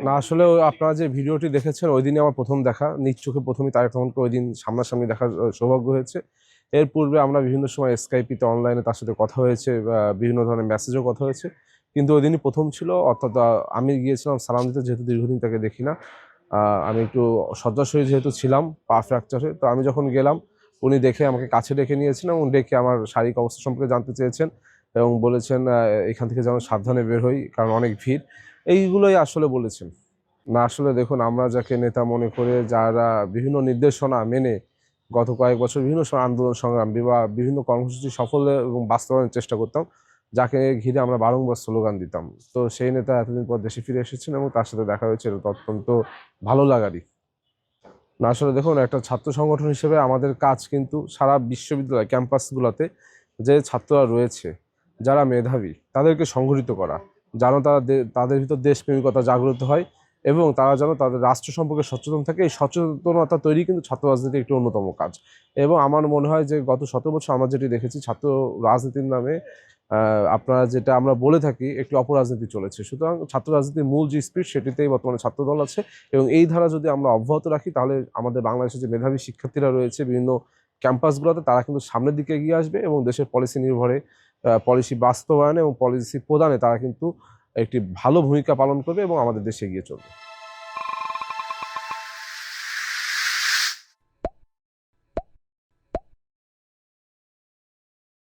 না আসলে আপনারা যে ভিডিওটি দেখেছেন ওই দিনই আমার প্রথম দেখা, নিজ চোখে প্রথমে তারেক রহমানকে ওই দিন সামনাসামনি দেখার সৌভাগ্য হয়েছে। এর পূর্বে আমরা বিভিন্ন সময় স্কাইপিতে অনলাইনে তার সাথে কথা হয়েছে, বিভিন্ন ধরনের মেসেজও কথা হয়েছে, কিন্তু ওই দিনই প্রথম ছিল। অর্থাৎ আমি গিয়েছিলাম সালাম দিতে, যেহেতু দীর্ঘদিন তাকে দেখি না। আমি একটু শয্যাশয়ী যেহেতু ছিলাম পা ফ্র্যাকচারে, তো আমি যখন গেলাম উনি দেখে আমাকে কাছে ডেকে নিয়েছেন এবং ডেকে আমার শারীরিক অবস্থা সম্পর্কে জানতে চেয়েছেন এবং বলেছেন এখান থেকে যেন সাবধানে বের হই, কারণ অনেক ভিড়। এইগুলোই আসলে বলেছেন। না আসলে দেখুন, আমরা যাকে নেতা মনে করে, যারা বিভিন্ন নির্দেশনা মেনে গত কয়েক বছর বিভিন্ন সময় আন্দোলন সংগ্রাম বা বিভিন্ন কর্মসূচি সফল এবং বাস্তবায়নের চেষ্টা করতাম, যাকে ঘিরে আমরা বারংবার স্লোগান দিতাম, তো সেই নেতা এতদিন পর দেশে ফিরে এসেছেন এবং তার সাথে দেখা হয়েছে, এটা তো অত্যন্ত ভালো লাগারই। না আসলে দেখুন, একটা ছাত্র সংগঠন হিসেবে আমাদের কাজ কিন্তু সারা বিশ্ববিদ্যালয় ক্যাম্পাসগুলোতে যে ছাত্ররা রয়েছে, যারা মেধাবী, তাদেরকে সংগঠিত করা, যেন তাদের ভিতর দেশপ্রেমিকতা জাগ্রত হয় এবং তারা যেন তাদের রাষ্ট্র সম্পর্কে সচেতন থাকে। এই সচেতনতা তৈরি কিন্তু ছাত্র রাজনীতির একটি অন্যতম কাজ। এবং আমার মনে হয় যে গত 17 বছর আমরা যেটি দেখেছি, ছাত্র রাজনীতির নামে আপনারা যেটা আমরা বলে থাকি, একটি অপরাজনীতি চলেছে। সুতরাং ছাত্র রাজনীতির মূল যে স্পিরিট, সেটিতেই বর্তমানে ছাত্রদল আছে এবং এই ধারা যদি আমরা অব্যাহত রাখি, তাহলে আমাদের বাংলাদেশের যে মেধাবী শিক্ষার্থীরা রয়েছে বিভিন্ন ক্যাম্পাসগুলোতে, তারা কিন্তু সামনের দিকে এগিয়ে আসবে এবং দেশের পলিসি নির্ভরে পলিসি বাস্তবায়নে এবং পলিসি প্রদানে তারা কিন্তু একটি ভালো ভূমিকা পালন করবে এবং আমাদের দেশ এগিয়ে চলবে।